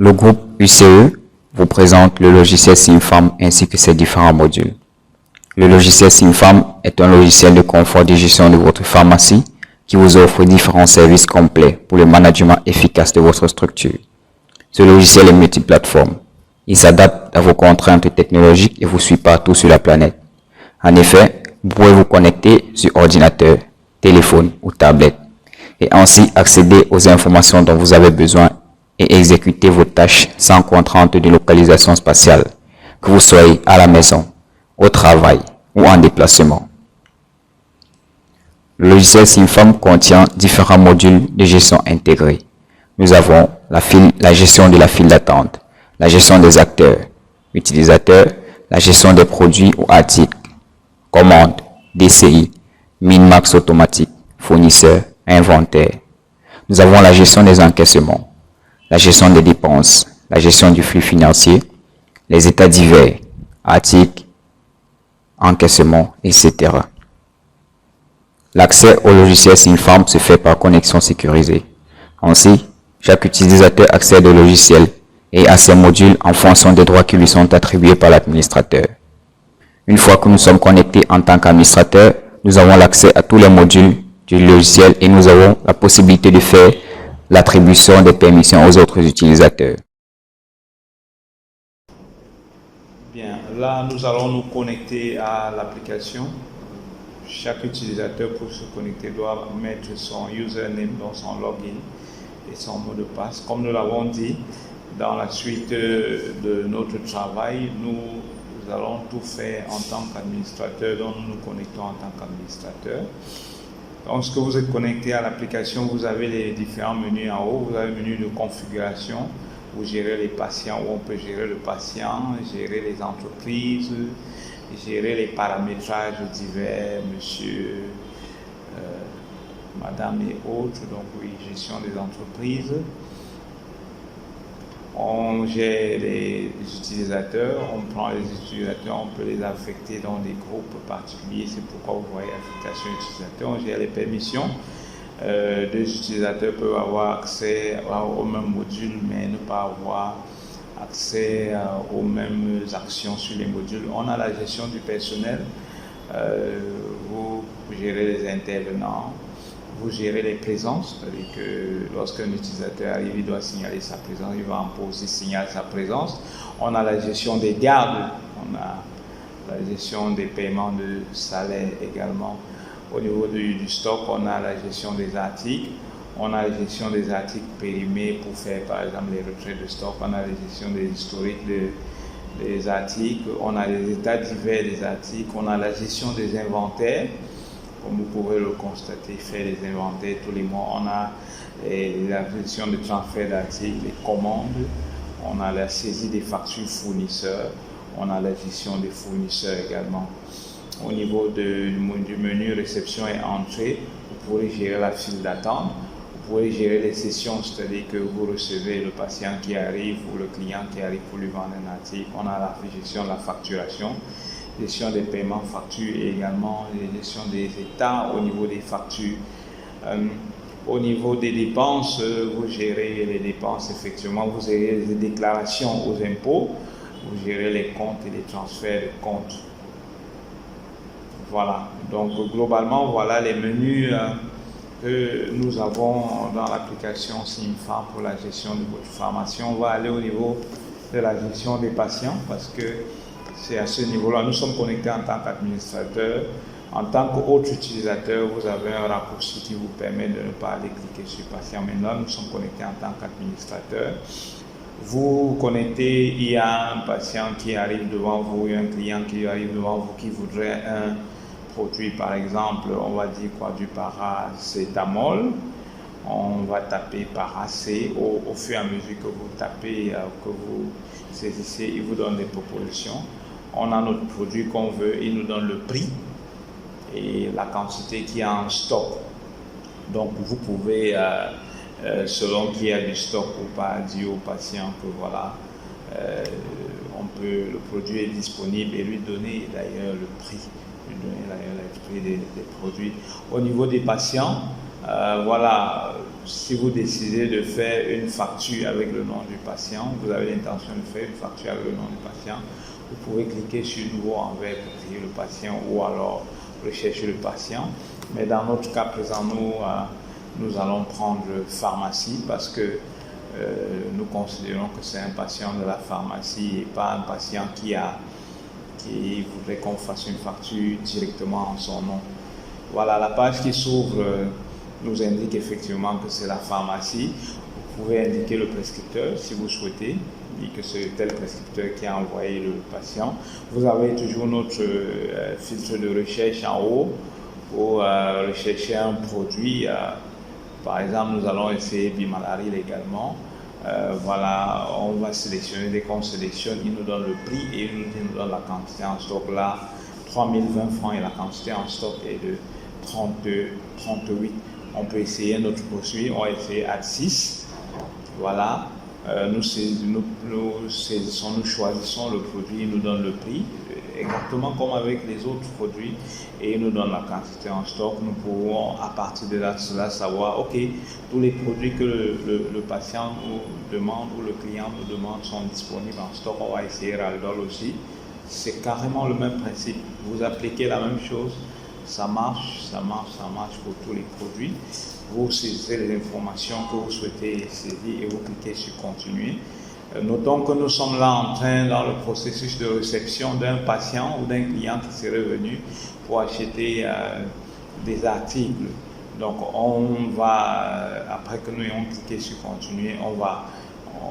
Le groupe UCE vous présente le logiciel SimFarm ainsi que ses différents modules. Le logiciel SimFarm est un logiciel de confort de gestion de votre pharmacie qui vous offre différents services complets pour le management efficace de votre structure. Ce logiciel est multiplateforme. Il s'adapte à vos contraintes technologiques et vous suit partout sur la planète. En effet, vous pouvez vous connecter sur ordinateur, téléphone ou tablette et ainsi accéder aux informations dont vous avez besoin et exécuter vos tâches sans contrainte de localisation spatiale, que vous soyez à la maison, au travail ou en déplacement. Le logiciel SimFarm contient différents modules de gestion intégrés. Nous avons la gestion de la file d'attente, la gestion des acteurs, utilisateurs, la gestion des produits ou articles, commandes, DCI, min-max automatique, fournisseurs, inventaire. Nous avons la gestion des encaissements, la gestion des dépenses, la gestion du flux financier, les états divers, articles, encaissements, etc. L'accès au logiciel SimFarm se fait par connexion sécurisée. Ainsi, chaque utilisateur accède au logiciel et à ses modules en fonction des droits qui lui sont attribués par l'administrateur. Une fois que nous sommes connectés en tant qu'administrateur, nous avons l'accès à tous les modules du logiciel et nous avons la possibilité de faire l'attribution des permissions aux autres utilisateurs. Bien, là nous allons nous connecter à l'application. Chaque utilisateur pour se connecter doit mettre son username dans son login et son mot de passe. Comme nous l'avons dit, dans la suite de notre travail, nous allons tout faire en tant qu'administrateur, donc nous nous connectons en tant qu'administrateur. Lorsque vous êtes connecté à l'application, vous avez les différents menus en haut. Vous avez le menu de configuration, vous gérez les patients, où on peut gérer le patient, gérer les entreprises, gérer les paramétrages divers, monsieur, madame et autres, donc oui, gestion des entreprises. On gère les utilisateurs, on prend les utilisateurs, on peut les affecter dans des groupes particuliers, c'est pourquoi vous voyez affectation utilisateur. On gère les permissions. Deux utilisateurs peuvent avoir accès au même module, mais ne pas avoir accès aux mêmes actions sur les modules. On a la gestion du personnel, vous gérez les intervenants, vous gérez les présences, c'est-à-dire que lorsqu'un utilisateur arrive, il doit signaler sa présence, il va en pause, il signale sa présence. On a la gestion des gardes, on a la gestion des paiements de salaire également. Au niveau du stock, on a la gestion des articles, on a la gestion des articles périmés pour faire par exemple les retraits de stock, on a la gestion des historiques des articles, on a les états divers des articles, on a la gestion des inventaires. Comme vous pouvez le constater, faire les inventaires tous les mois. On a la gestion de transfert d'articles, les commandes. On a la saisie des factures fournisseurs. On a la gestion des fournisseurs également. Au niveau du menu réception et entrée, vous pourrez gérer la file d'attente. Vous pouvez gérer les sessions, c'est-à-dire que vous recevez le patient qui arrive ou le client qui arrive pour lui vendre un article. On a la gestion de la facturation, gestion des paiements, factures et également la gestion des états au niveau des factures. Au niveau des dépenses, vous gérez les dépenses effectivement, vous gérez les déclarations aux impôts, vous gérez les comptes et les transferts de comptes. Voilà, donc globalement, voilà les menus que nous avons dans l'application SimFarm pour la gestion de votre pharmacie. On va aller au niveau de la gestion des patients parce que c'est à ce niveau-là. Nous sommes connectés en tant qu'administrateur. En tant qu'autre utilisateur, vous avez un raccourci qui vous permet de ne pas aller cliquer sur patient. Maintenant, nous sommes connectés en tant qu'administrateur. Vous vous connectez, il y a un patient qui arrive devant vous, il y a un client qui arrive devant vous qui voudrait un produit, par exemple, on va dire quoi, du paracétamol. On va taper paracé. Au fur et à mesure que vous tapez, que vous saisissez, il vous donne des propositions. On a notre produit qu'on veut, il nous donne le prix et la quantité qui est en stock. Donc vous pouvez, selon qu'il y a du stock ou pas, dire au patient que voilà, le produit est disponible et lui donner d'ailleurs le prix, des produits. Au niveau des patients, Voilà, si vous décidez de faire une facture avec le nom du patient, vous avez l'intention de faire une facture avec le nom du patient, vous pouvez cliquer sur Nouveau envers pour créer le patient ou alors rechercher le patient. Mais dans notre cas présent, nous allons prendre pharmacie parce que nous considérons que c'est un patient de la pharmacie et pas un patient qui voudrait qu'on fasse une facture directement en son nom. Voilà, la page qui s'ouvre nous indique effectivement que c'est la pharmacie. Vous pouvez indiquer le prescripteur si vous souhaitez, et que c'est tel prescripteur qui a envoyé le patient. Vous avez toujours notre filtre de recherche en haut pour rechercher un produit. Par exemple, nous allons essayer Bimalaril également. Voilà, on va sélectionner. Dès qu'on sélectionne, il nous donne le prix et il nous donne la quantité en stock. Là, 3020 francs et la quantité en stock est de 38. On peut essayer notre produit. On va essayer à 6. Voilà. Nous saisissons, nous choisissons le produit, il nous donne le prix, exactement comme avec les autres produits, et il nous donne la quantité en stock. Nous pouvons à partir de là savoir, ok, tous les produits que le patient nous demande ou le client nous demande sont disponibles en stock. On va essayer Raldol aussi. C'est carrément le même principe. Vous appliquez la même chose, ça marche pour tous les produits. Vous saisissez les informations que vous souhaitez saisir et vous cliquez sur continuer. Notons que nous sommes là en train dans le processus de réception d'un patient ou d'un client qui serait venu pour acheter des articles. Donc on va, après que nous ayons cliqué sur continuer,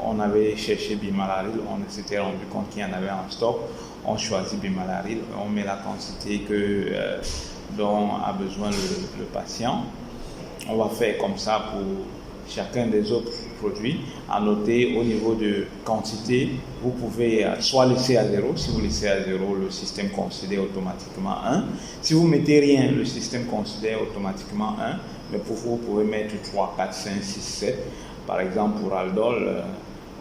on avait cherché Bimalaril, on s'était rendu compte qu'il y en avait en stock. On choisit Bimalaril, on met la quantité dont a besoin le patient. On va faire comme ça pour chacun des autres produits. À noter, au niveau de quantité, vous pouvez soit laisser à 0. Si vous laissez à 0, le système considère automatiquement 1. Si vous mettez rien, le système considère automatiquement 1. Mais pour vous pouvez mettre 3, 4, 5, 6, 7. Par exemple, pour Raldol,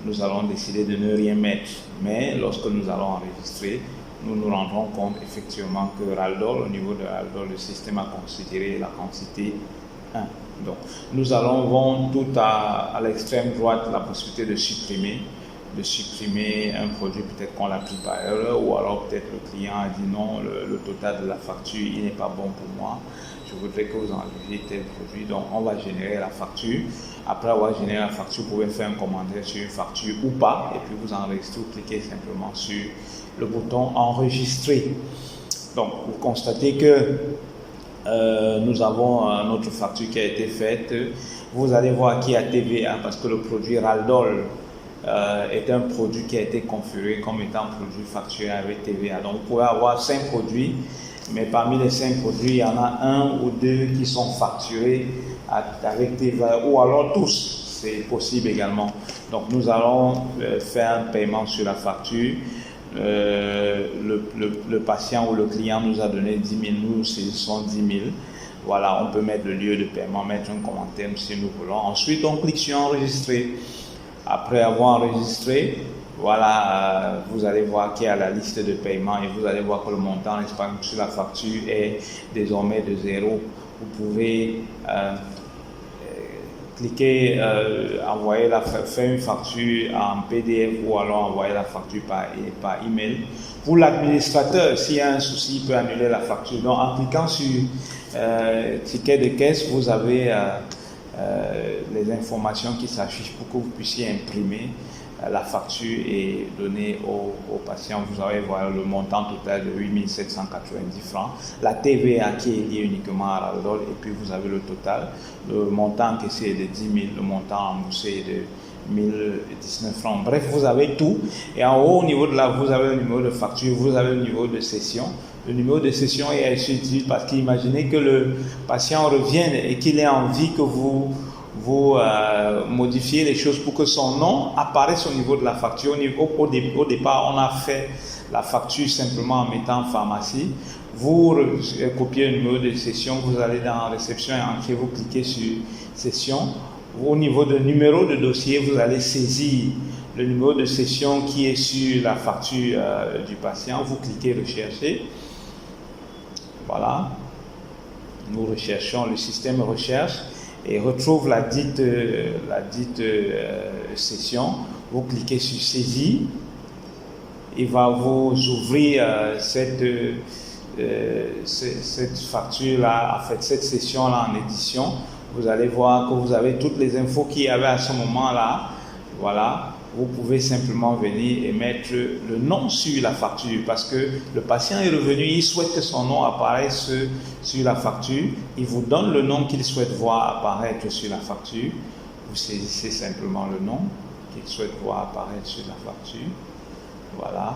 nous allons décider de ne rien mettre. Mais lorsque nous allons enregistrer, nous nous rendrons compte effectivement que Raldol, au niveau de Raldol, le système a considéré la quantité 1. Donc, nous allons tout à l'extrême droite la possibilité de supprimer un produit, peut-être qu'on l'a pris par erreur, ou alors peut-être le client a dit non, le total de la facture, il n'est pas bon pour moi, je voudrais que vous enleviez tel produit. Donc, on va générer la facture. Après avoir généré la facture, vous pouvez faire un commentaire sur une facture ou pas, et puis vous enregistrez, vous cliquez simplement sur le bouton enregistrer. Donc, vous constatez que nous avons notre facture qui a été faite. Vous allez voir qu'il y a TVA parce que le produit Raldol est un produit qui a été configuré comme étant un produit facturé avec TVA. Donc vous pouvez avoir 5 produits, mais parmi les 5 produits, il y en a 1 ou 2 qui sont facturés avec TVA, ou alors tous, c'est possible également. Donc nous allons faire un paiement sur la facture. Le patient ou le client nous a donné 10 000, nous saisissons 10 000. Voilà, on peut mettre le lieu de paiement, mettre un commentaire si nous voulons. Ensuite, on clique sur enregistrer. Après avoir enregistré, voilà, vous allez voir qu'il y a la liste de paiement et vous allez voir que le montant sur la facture est désormais de 0. Vous pouvez cliquez, faire une facture en PDF ou alors envoyer la facture par email. Pour l'administrateur, s'il y a un souci, il peut annuler la facture. Donc, en cliquant sur ticket de caisse, vous avez les informations qui s'affichent pour que vous puissiez imprimer la facture et donner au patient. Vous allez voir le montant total de 8 790 francs. La TVA qui est liée uniquement à Raldol, et puis vous avez le total. Le montant encaissé est de 10 000, le montant remboursé est de 1019 francs. Bref, vous avez tout. Et en haut, au niveau de là, vous avez le numéro de facture, vous avez le numéro de session. Le numéro de session est assez utile parce qu'imaginez que le patient revienne et qu'il ait envie que vous modifiez les choses pour que son nom apparaisse au niveau de la facture. Au départ, on a fait la facture simplement en mettant pharmacie. Vous copiez le numéro de session, vous allez dans réception et entrée, vous cliquez sur session. Au niveau de numéro de dossier, vous allez saisir le numéro de session qui est sur la facture du patient. Vous cliquez rechercher. Voilà. Nous recherchons, le système recherche. et retrouve la dite session, vous cliquez sur Saisie. Il va vous ouvrir cette facture-là, en fait, cette session-là en édition. Vous allez voir que vous avez toutes les infos qu'il y avait à ce moment-là. Voilà. Vous pouvez simplement venir et mettre le nom sur la facture parce que le patient est revenu, il souhaite que son nom apparaisse sur la facture. Il vous donne le nom qu'il souhaite voir apparaître sur la facture. Vous saisissez simplement le nom qu'il souhaite voir apparaître sur la facture. Voilà.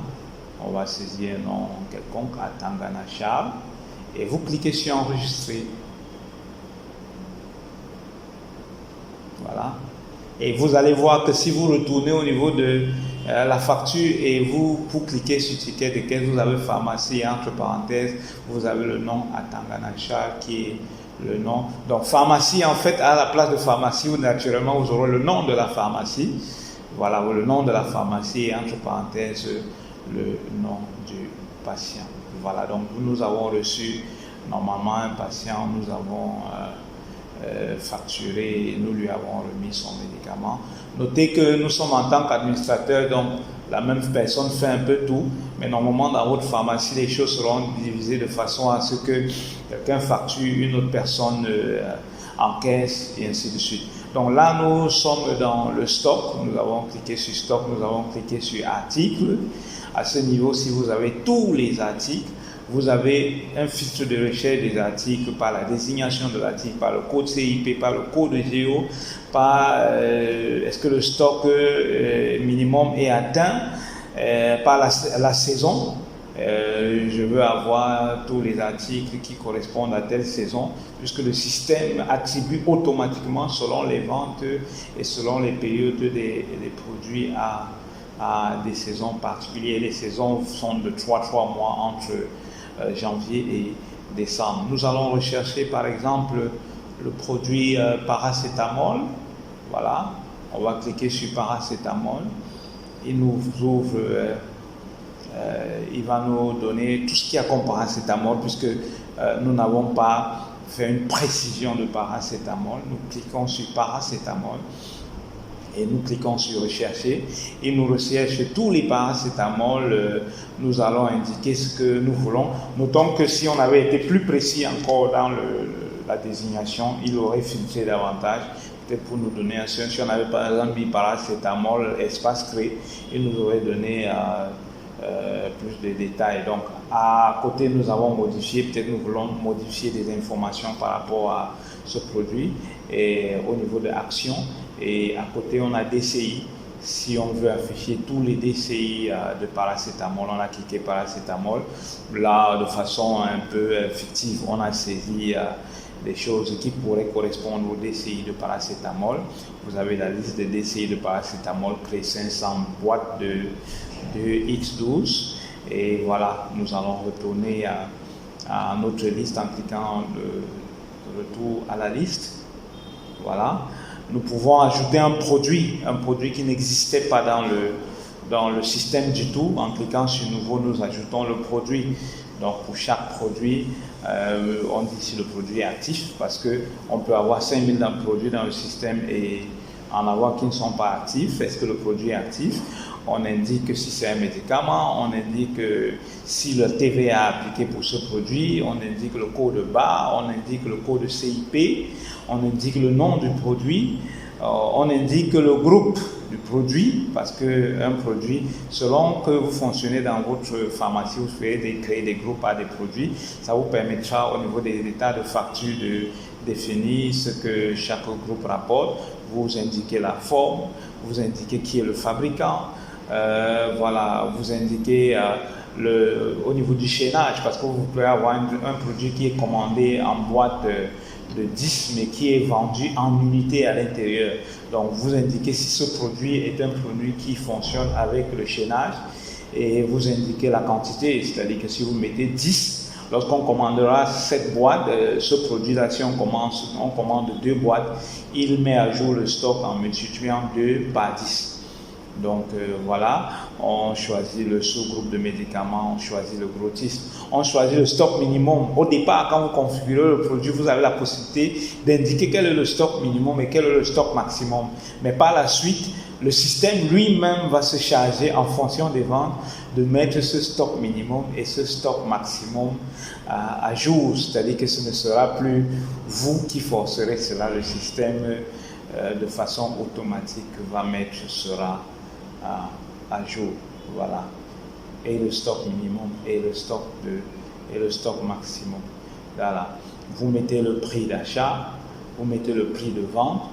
On va saisir un nom quelconque, Atangana Charles, et vous cliquez sur enregistrer. Voilà. Et vous allez voir que si vous retournez au niveau de la facture et vous cliquez sur ticket de caisse, vous avez pharmacie et entre parenthèses, vous avez le nom Atangana Charles qui est le nom. Donc pharmacie, en fait, à la place de pharmacie, naturellement vous aurez le nom de la pharmacie. Voilà, le nom de la pharmacie et entre parenthèses le nom du patient. Voilà, donc nous avons reçu normalement un patient, nous avons facturé, nous lui avons remis son médicament. Notez que nous sommes en tant qu'administrateur, donc la même personne fait un peu tout, mais normalement dans votre pharmacie, les choses seront divisées de façon à ce que quelqu'un facture une autre personne en caisse et ainsi de suite. Donc là, nous sommes dans le stock, nous avons cliqué sur stock, nous avons cliqué sur articles. À ce niveau, si vous avez tous les articles, vous avez un filtre de recherche des articles par la désignation de l'article, par le code CIP, par le code géo, par est-ce que le stock minimum est atteint, par la saison. Je veux avoir tous les articles qui correspondent à telle saison, puisque le système attribue automatiquement selon les ventes et selon les périodes des produits à des saisons particulières. Les saisons sont de 3 mois entre janvier et décembre. Nous allons rechercher par exemple le produit paracétamol. Voilà, on va cliquer sur paracétamol. Il nous ouvre, il va nous donner tout ce qu'il y a comme paracétamol puisque nous n'avons pas fait une précision de paracétamol. Nous cliquons sur paracétamol. Et nous cliquons sur rechercher. Il nous recherche tous les paracétamol. Nous allons indiquer ce que nous voulons. Notons que si on avait été plus précis encore dans la désignation, il aurait filtré davantage. Peut-être pour nous donner un seul. Si on avait par exemple mis paracétamol, espace créé, il nous aurait donné plus de détails. Donc à côté, nous avons modifié. Peut-être nous voulons modifier des informations par rapport à ce produit. Et au niveau de action. Et à côté, on a DCI. Si on veut afficher tous les DCI de paracétamol, on a cliqué paracétamol. Là, de façon un peu fictive, on a saisi des choses qui pourraient correspondre aux DCI de paracétamol. Vous avez la liste des DCI de paracétamol, créé 500 boîtes de X12. Et voilà, nous allons retourner à notre liste en cliquant le retour à la liste. Voilà. Nous pouvons ajouter un produit qui n'existait pas dans le système du tout. En cliquant sur nouveau, nous ajoutons le produit. Donc pour chaque produit, on dit si le produit est actif parce qu'on peut avoir 5000 produits dans le système et en avoir qui ne sont pas actifs. Est-ce que le produit est actif? On indique si c'est un médicament, on indique si le TVA est appliqué pour ce produit, on indique le code barre, on indique le code CIP, on indique le nom du produit, on indique le groupe du produit, parce qu'un produit, selon que vous fonctionnez dans votre pharmacie, vous pouvez créer des groupes à des produits, ça vous permettra au niveau des états de facture de définir ce que chaque groupe rapporte, vous indiquez la forme, vous indiquez qui est le fabricant, voilà, vous indiquez au niveau du chaînage, parce que vous pouvez avoir un produit qui est commandé en boîte de 10, mais qui est vendu en unité à l'intérieur. Donc, vous indiquez si ce produit est un produit qui fonctionne avec le chaînage et vous indiquez la quantité, c'est-à-dire que si vous mettez 10, lorsqu'on commandera cette boîte, ce produit-là, si on commande 2 boîtes, il met à jour le stock en multipliant 2 par 10. Donc voilà, on choisit le sous-groupe de médicaments, on choisit le grottisme, on choisit le stock minimum. Au départ, quand vous configurez le produit, vous avez la possibilité d'indiquer quel est le stock minimum et quel est le stock maximum. Mais par la suite, le système lui-même va se charger en fonction des ventes de mettre ce stock minimum et ce stock maximum à jour. C'est-à-dire que ce ne sera plus vous qui forcerez cela, le système de façon automatique va mettre cela à jour, voilà, et le stock minimum et le stock maximum. Voilà, vous mettez le prix d'achat, vous mettez le prix de vente.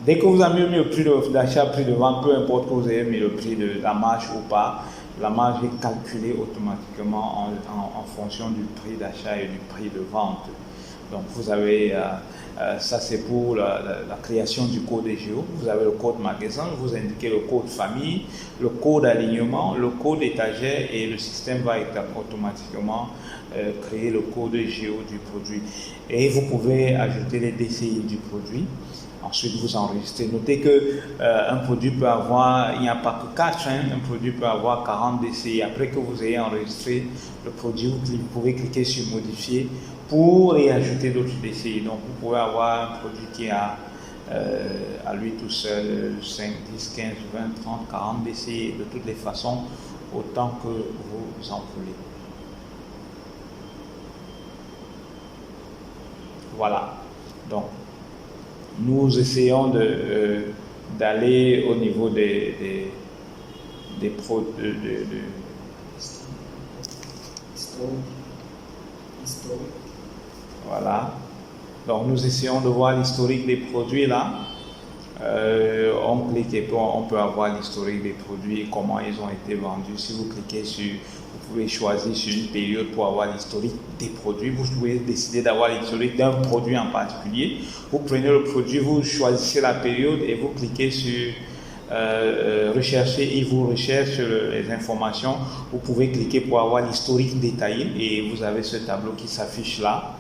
Dès que vous avez mis le prix d'achat, prix de vente, peu importe que vous ayez mis le prix de la marge ou pas, la marge est calculée automatiquement en fonction du prix d'achat et du prix de vente. Donc vous avez, ça c'est pour la création du code EGO, vous avez le code magasin, vous indiquez le code famille, le code alignement, le code étagère et le système va automatiquement créer le code EGO du produit. Et vous pouvez ajouter les DCI du produit. Ensuite, vous enregistrez. Notez qu'un produit peut avoir, il n'y a pas que 4, un produit peut avoir 40 DCI. Après que vous ayez enregistré le produit, vous pouvez cliquer sur modifier pour y ajouter d'autres DCI. Donc, vous pouvez avoir un produit qui a à lui tout seul 5, 10, 15, 20, 30, 40 DCI. De toutes les façons, autant que vous en voulez. Voilà. Donc, nous essayons d'aller au niveau des voilà. Donc nous essayons de voir l'historique des produits là. On clique et puis on peut avoir l'historique des produits, comment ils ont été vendus. Si vous cliquez sur, vous pouvez choisir sur une période pour avoir l'historique des produits. Vous pouvez décider d'avoir l'historique d'un produit en particulier. Vous prenez le produit, vous choisissez la période et vous cliquez sur rechercher. Il vous recherche les informations. Vous pouvez cliquer pour avoir l'historique détaillé et vous avez ce tableau qui s'affiche là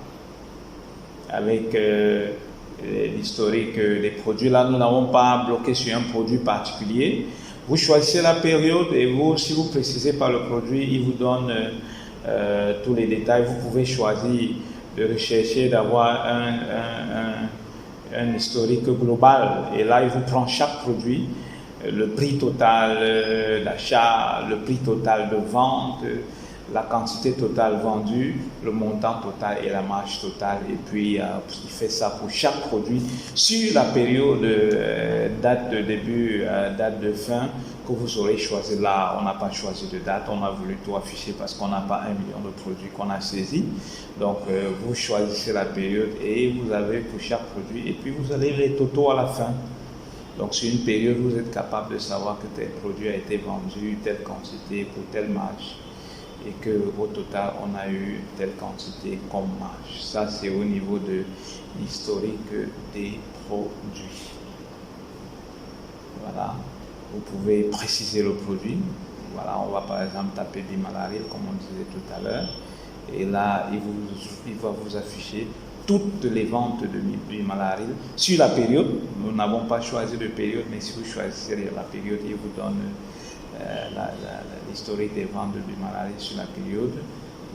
avec l'historique des produits. Là, nous n'avons pas bloqué sur un produit particulier. Vous choisissez la période et vous, si vous précisez par le produit, il vous donne tous les détails. Vous pouvez choisir de rechercher, d'avoir un historique global. Et là, il vous prend chaque produit, le prix total d'achat, le prix total de vente, la quantité totale vendue, le montant total et la marge totale. Et puis, il fait ça pour chaque produit sur la période, date de début, date de fin que vous aurez choisi. Là, on n'a pas choisi de date, on a voulu tout afficher parce qu'on n'a pas 1 million de produits qu'on a saisis. Donc, vous choisissez la période et vous avez pour chaque produit. Et puis, vous allez les totaux à la fin. Donc, sur une période, vous êtes capable de savoir que tel produit a été vendu, telle quantité pour telle marge. Et qu'au total, on a eu telle quantité comme marge. Ça, c'est au niveau de l'historique des produits. Voilà. Vous pouvez préciser le produit. Voilà, on va par exemple taper Bimalaril, comme on disait tout à l'heure. Et là, il va vous afficher toutes les ventes de Bimalaril sur la période. Nous n'avons pas choisi de période, mais si vous choisissez la période, il vous donne l'historique des ventes de Bimalaril sur la période.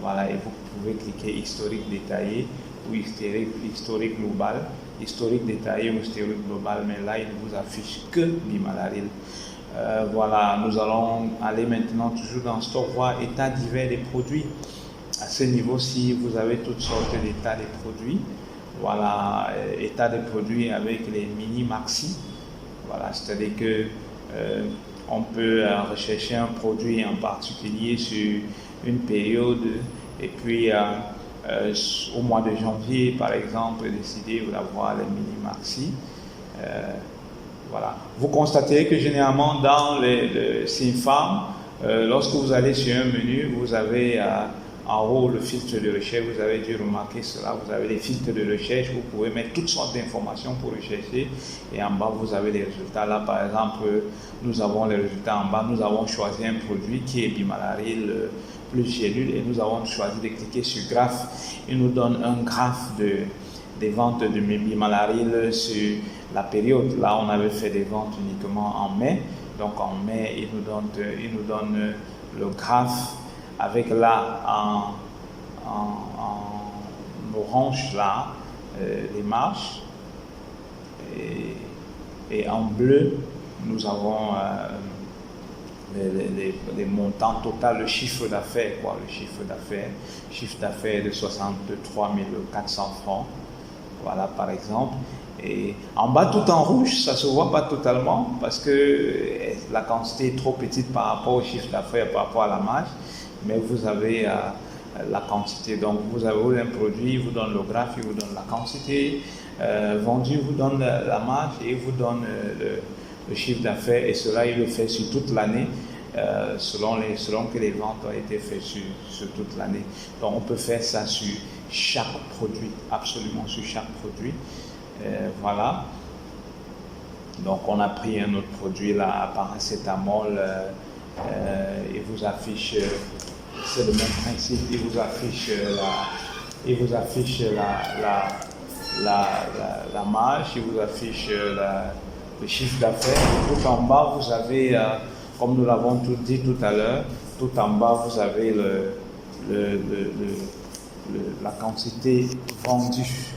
Voilà, et vous pouvez cliquer historique détaillé ou historique global. Historique détaillé ou historique global, mais là, il ne vous affiche que Bimalaril. Voilà, nous allons aller maintenant toujours dans stock, voir état divers des produits. À ce niveau-ci, vous avez toutes sortes d'états des produits. Voilà, état des produits avec les mini-maxi. Voilà, c'est-à-dire que on peut rechercher un produit en particulier sur une période et puis au mois de janvier, par exemple, décider d'avoir les mini-maxi. Voilà. Vous constaterez que généralement dans les SIM-Farm, lorsque vous allez sur un menu, vous avez en haut le filtre de recherche, vous avez dû remarquer cela, vous avez les filtres de recherche, vous pouvez mettre toutes sortes d'informations pour rechercher et en bas vous avez les résultats. Là par exemple, nous avons les résultats en bas, nous avons choisi un produit qui est Bimalaril plus gélule et nous avons choisi de cliquer sur graphe. Il nous donne un graphe des ventes de Bimalaril sur la période. Là on avait fait des ventes uniquement en mai Donc en mai, il nous donne le graphe avec là en orange là les marges et en bleu nous avons les montants total, le chiffre d'affaires, chiffre d'affaires de 63 400 francs, voilà par exemple. Et en bas tout en rouge, ça ne se voit pas totalement parce que la quantité est trop petite par rapport au chiffre d'affaires, par rapport à la marge, mais vous avez la quantité. Donc vous avez un produit, il vous donne le graphe, il vous donne la quantité, vendu, il vous donne la marge et il vous donne le chiffre d'affaires, et cela il le fait sur toute l'année, selon que les ventes ont été faites sur toute l'année. Donc on peut faire ça sur chaque produit, absolument sur chaque produit. Voilà. Donc on a pris un autre produit là, paracétamol, il vous affiche, c'est le même principe, il vous affiche la marge, il vous affiche le chiffre d'affaires. Tout en bas, vous avez, comme nous l'avons dit tout à l'heure, tout en bas, vous avez la quantité vendue.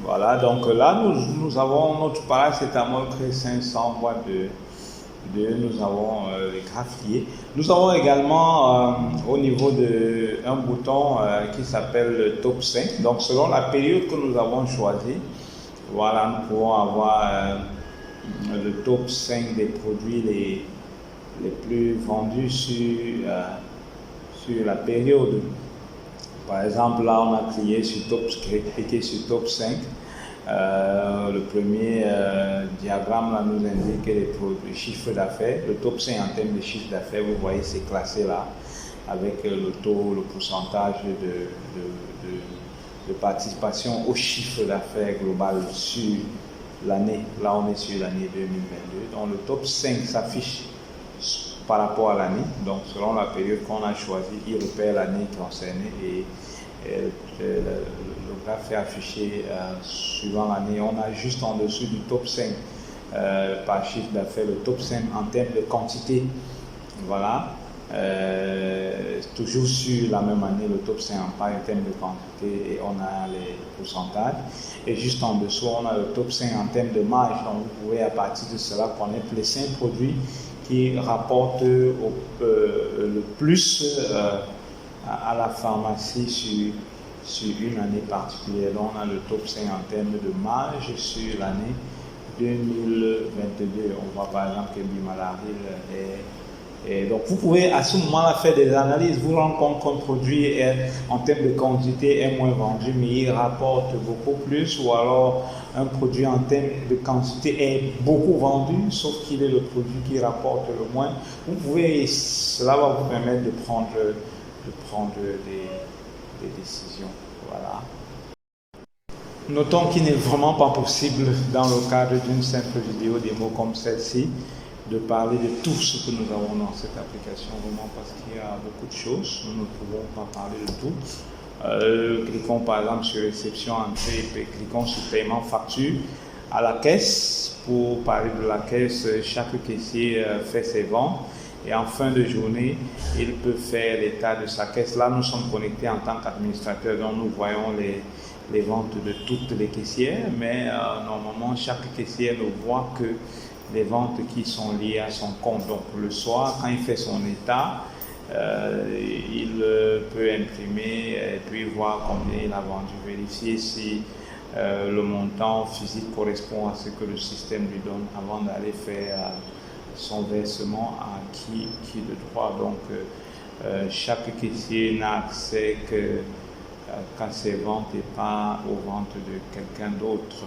Voilà. Donc là, nous avons notre paracétamol 500 boîtes nous avons les graphiers. Nous avons également au niveau un bouton qui s'appelle le top 5. Donc selon la période que nous avons choisie, voilà, nous pouvons avoir le top 5 des produits les plus vendus sur la période. Par exemple, là on a cliqué sur top 5. Le premier diagramme là, nous indique les chiffres d'affaires. Le top 5 en termes de chiffre d'affaires, vous voyez, c'est classé là avec le taux, le pourcentage de participation au chiffre d'affaires global sur l'année. Là, on est sur l'année 2022. Donc, le top 5 s'affiche par rapport à l'année. Donc, selon la période qu'on a choisie, il repère l'année concernée et le graphe est affiché suivant l'année. On a juste en dessous du top 5 par chiffre d'affaires, le top 5 en termes de quantité. Voilà. Toujours sur la même année, le top 5 en termes de quantité, et on a les pourcentages. Et juste en dessous, on a le top 5 en termes de marge. Donc vous pouvez à partir de cela connaître les 5 produits qui rapportent le plus à la pharmacie sur une année particulière. Donc on a le top 5 en termes de marge sur l'année 2022. On voit par exemple que Bimalaril et donc vous pouvez à ce moment-là faire des analyses, vous rendre compte qu'un produit en termes de quantité est moins vendu mais il rapporte beaucoup plus, ou alors un produit en termes de quantité est beaucoup vendu sauf qu'il est le produit qui rapporte le moins. Cela va vous permettre de prendre des décisions. Voilà. Notons qu'il n'est vraiment pas possible dans le cadre d'une simple vidéo démo comme celle-ci de parler de tout ce que nous avons dans cette application, vraiment parce qu'il y a beaucoup de choses, nous ne pouvons pas parler de tout. Cliquons par exemple sur réception, entrée, et cliquons sur paiement, facture. À la caisse, pour parler de la caisse, chaque caissier fait ses ventes et en fin de journée, il peut faire l'état de sa caisse. Là, nous sommes connectés en tant qu'administrateur, donc nous voyons les ventes de toutes les caissières, mais normalement, chaque caissière ne voit que les ventes qui sont liées à son compte. Donc le soir, quand il fait son état, il peut imprimer et puis voir combien il a vendu, vérifier si le montant physique correspond à ce que le système lui donne avant d'aller faire son versement à qui de droit. Donc chaque caissier n'a accès qu'à ses ventes et pas aux ventes de quelqu'un d'autre.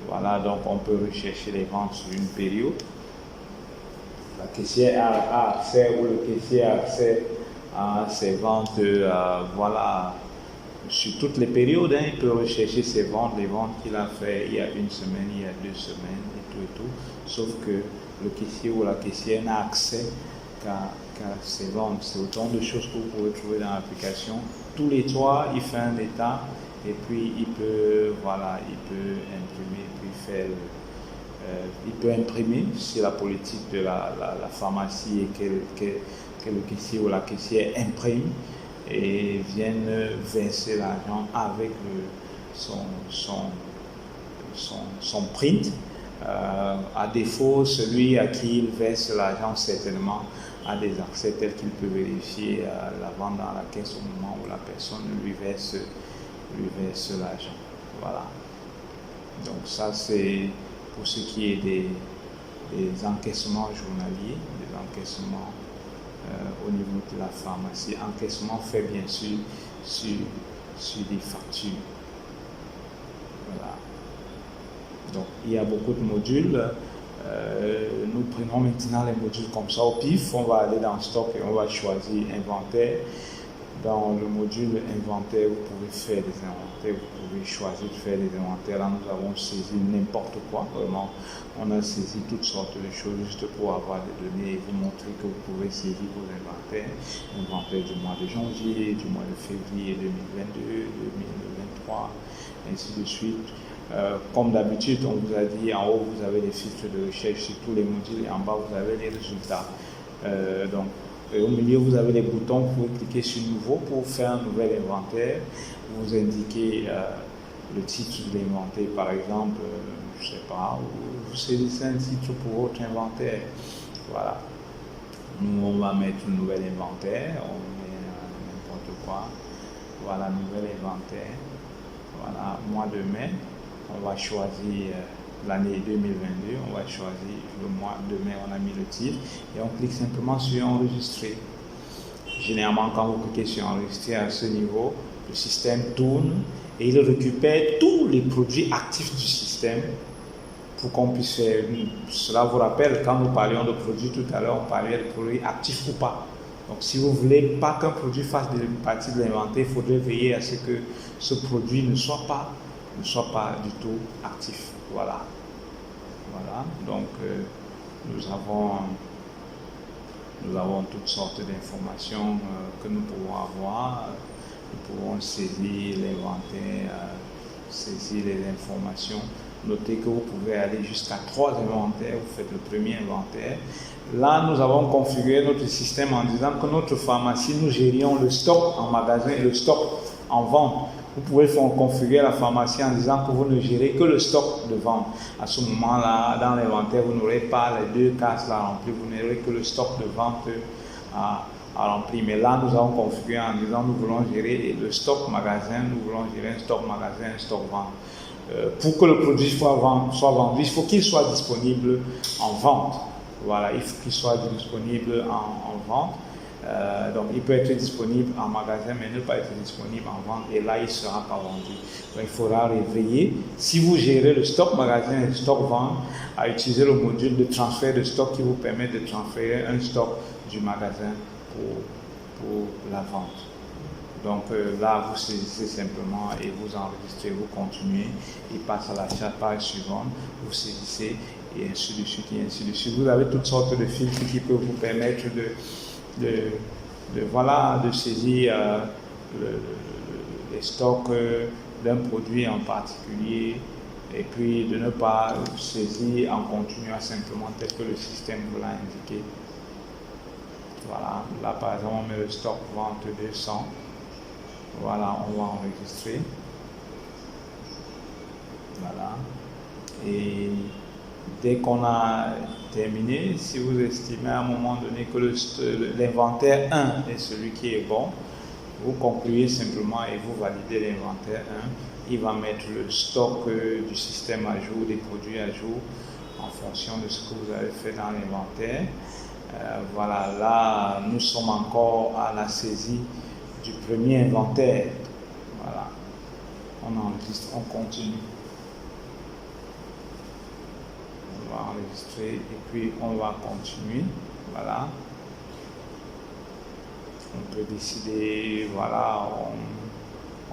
Voilà, donc on peut rechercher les ventes sur une période. La caissière a accès, ou le caissier a accès à ses ventes, voilà, sur toutes les périodes. Il peut rechercher ses ventes, les ventes qu'il a fait il y a une semaine, il y a 2 semaines, et tout. Sauf que le caissier ou la caissière n'a accès qu'à ses ventes. C'est autant de choses que vous pouvez trouver dans l'application. Tous les soirs, il fait un état. Et puis il peut imprimer, puis faire Il peut imprimer si la politique de la pharmacie est que le caissier ou la caissière imprime et viennent verser l'argent avec son print. À défaut, celui à qui il verse l'argent certainement a des accès tels qu'il peut vérifier la vente dans la caisse au moment où la personne lui verse l'argent. Voilà. Donc ça c'est pour ce qui est des encaissements journaliers, des encaissements au niveau de la pharmacie. Encaissement fait bien sûr sur des factures. Voilà. Donc il y a beaucoup de modules. Nous prenons maintenant les modules comme ça au pif. On va aller dans stock et on va choisir inventaire. Dans le module inventaire, vous pouvez faire des inventaires, vous pouvez choisir de faire des inventaires. Là, nous avons saisi n'importe quoi, vraiment. On a saisi toutes sortes de choses juste pour avoir des données et vous montrer que vous pouvez saisir vos inventaires. Inventaire du mois de janvier, du mois de février 2022, 2023, ainsi de suite. Comme d'habitude, on vous a dit en haut, vous avez les filtres de recherche sur tous les modules et en bas, vous avez les résultats. Au milieu, vous avez les boutons, vous pouvez cliquer sur Nouveau pour faire un nouvel inventaire. Vous indiquez le titre de l'inventaire, par exemple, je ne sais pas, vous saisissez un titre pour votre inventaire. Voilà. Nous, on va mettre un nouvel inventaire, on met n'importe quoi. Voilà, nouvel inventaire. Voilà, mois de mai, on va choisir l'année 2022, on va choisir le mois de mai, on a mis le titre et on clique simplement sur enregistrer. Généralement, quand vous cliquez sur enregistrer à ce niveau, le système tourne et il récupère tous les produits actifs du système pour qu'on puisse faire. Cela vous rappelle, quand nous parlions de produits tout à l'heure, on parlait de produits actifs ou pas. Donc, si vous ne voulez pas qu'un produit fasse partie de l'inventaire, il faudrait veiller à ce que ce produit ne soit pas du tout actif. Voilà. Voilà. Donc, nous avons toutes sortes d'informations que nous pouvons avoir. Nous pouvons saisir l'inventaire, saisir les informations. Notez que vous pouvez aller jusqu'à 3 inventaires. Vous faites le premier inventaire. Là, nous avons configuré notre système en disant que notre pharmacie, nous gérions le stock en magasin et le stock en vente. Vous pouvez configurer la pharmacie en disant que vous ne gérez que le stock de vente. À ce moment-là, dans l'inventaire, vous n'aurez pas les 2 cases là remplies, vous n'aurez que le stock de vente à remplir. Mais là, nous avons configuré en disant que nous voulons gérer le stock magasin, nous voulons gérer un stock magasin, un stock vente. Pour que le produit soit vendu, il faut qu'il soit disponible en vente. Voilà, il faut qu'il soit disponible en vente. Donc, il peut être disponible en magasin, mais ne pas être disponible en vente. Et là, il ne sera pas vendu. Donc, il faudra réveiller. Si vous gérez le stock magasin et le stock vente, à utiliser le module de transfert de stock qui vous permet de transférer un stock du magasin pour la vente. Donc là, vous saisissez simplement et vous enregistrez, vous continuez. Il passe à la page suivante, vous saisissez et ainsi de suite et ainsi de suite. Vous avez toutes sortes de filtres qui peuvent vous permettre de saisir les stocks d'un produit en particulier et puis de ne pas saisir en continuant simplement tel que le système vous l'a indiqué. Voilà, là par exemple on met le stock vente 200. Voilà, on va enregistrer. Voilà. Et dès qu'on a terminé, si vous estimez à un moment donné que l'inventaire 1 est celui qui est bon, vous concluez simplement et vous validez l'inventaire 1. Il va mettre le stock du système à jour, des produits à jour, en fonction de ce que vous avez fait dans l'inventaire. Voilà, là, nous sommes encore à la saisie du premier inventaire. Voilà, on enregistre, on continue. On va enregistrer et puis on va continuer. Voilà, on peut décider, voilà,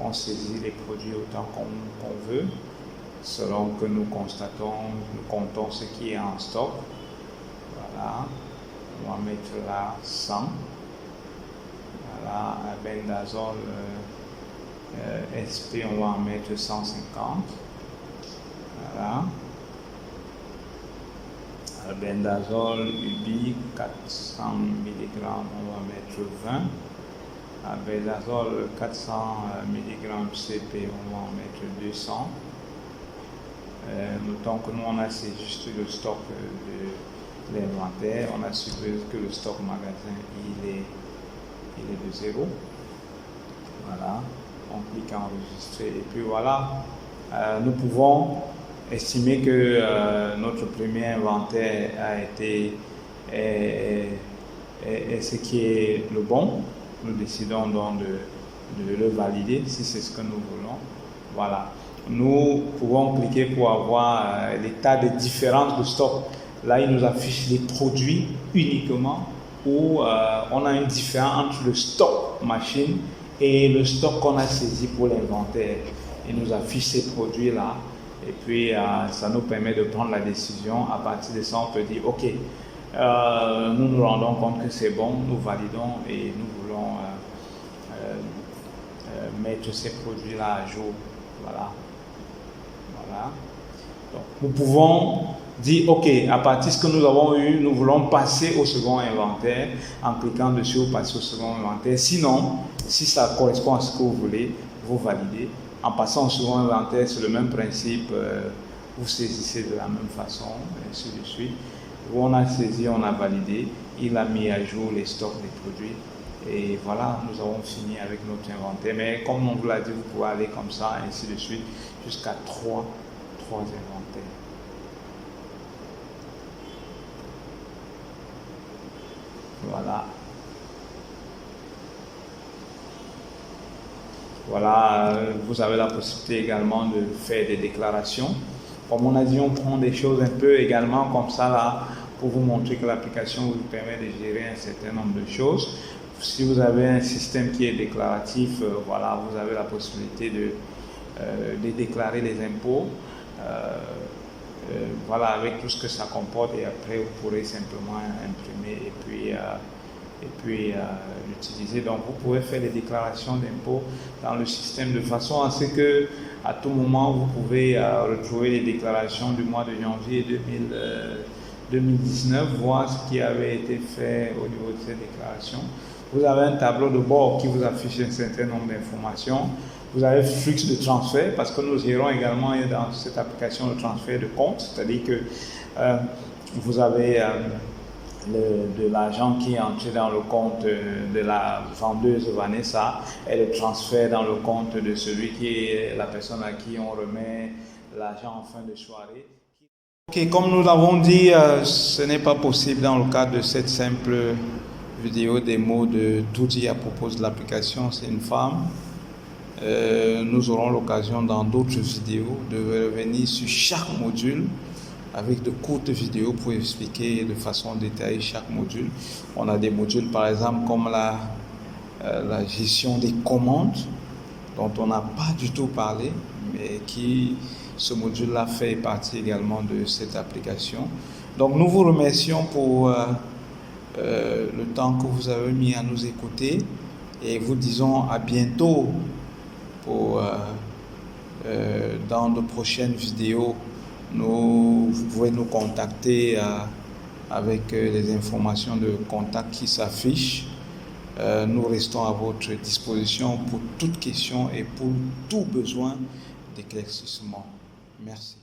on saisit les produits autant qu'on veut, selon que nous constatons, nous comptons ce qui est en stock. Voilà, on va mettre là 100. Voilà, un bendazole SP, on va en mettre 150. Voilà. Albendazole, Ubi, 400 mg, on va mettre 20. Albendazole, 400 mg CP, on va en mettre 200. Notons que nous, on a c'est juste le stock de l'inventaire. On a supposé que le stock magasin, il est de 0. Voilà. On clique enregistrer et puis voilà. Nous pouvons estimer que notre premier inventaire a été ce qui est le bon. Nous décidons donc de le valider si c'est ce que nous voulons. Voilà. Nous pouvons cliquer pour avoir l'état des différences de stock. Là, il nous affiche les produits uniquement où on a une différence entre le stock machine et le stock qu'on a saisi pour l'inventaire. Il nous affiche ces produits-là et puis ça nous permet de prendre la décision. À partir de ça, on peut dire, OK, nous nous rendons compte que c'est bon, nous validons et nous voulons mettre ces produits-là à jour. Voilà. Donc, nous pouvons dire, OK, à partir de ce que nous avons eu, nous voulons passer au second inventaire. En cliquant dessus, vous passez au second inventaire. Sinon, si ça correspond à ce que vous voulez, vous validez. En passant au second inventaire, c'est le même principe. Vous saisissez de la même façon, et ainsi de suite. On a saisi, on a validé. Il a mis à jour les stocks des produits. Et voilà, nous avons fini avec notre inventaire. Mais comme on vous l'a dit, vous pouvez aller comme ça, ainsi de suite, jusqu'à 3 inventaires. Voilà. Voilà, vous avez la possibilité également de faire des déclarations. Comme on a dit, on prend des choses un peu également comme ça là, pour vous montrer que l'application vous permet de gérer un certain nombre de choses. Si vous avez un système qui est déclaratif, voilà, vous avez la possibilité de déclarer les impôts. Voilà, avec tout ce que ça comporte, et après vous pourrez simplement imprimer et puis l'utiliser. Donc vous pouvez faire des déclarations d'impôts dans le système de façon à ce que à tout moment vous pouvez retrouver les déclarations du mois de janvier 2019, voir ce qui avait été fait au niveau de ces déclarations. Vous avez un tableau de bord qui vous affiche un certain nombre d'informations. Vous avez flux de transfert, parce que nous gérons également dans cette application le transfert de compte, c'est-à-dire que vous avez de l'argent qui est entré dans le compte de la vendeuse Vanessa et le transfert dans le compte de celui qui est la personne à qui on remet l'argent en fin de soirée. Ok, comme nous l'avons dit, ce n'est pas possible dans le cadre de cette simple vidéo démo de tout dire à propos de l'application C'est une femme. Nous aurons l'occasion dans d'autres vidéos de revenir sur chaque module avec de courtes vidéos pour expliquer de façon détaillée chaque module. On a des modules par exemple comme la gestion des commandes dont on n'a pas du tout parlé, mais ce module-là fait partie également de cette application. Donc nous vous remercions pour le temps que vous avez mis à nous écouter et vous disons à bientôt dans de prochaines vidéos. Vous pouvez nous contacter avec les informations de contact qui s'affichent. Nous restons à votre disposition pour toute question et pour tout besoin d'éclaircissement. Merci.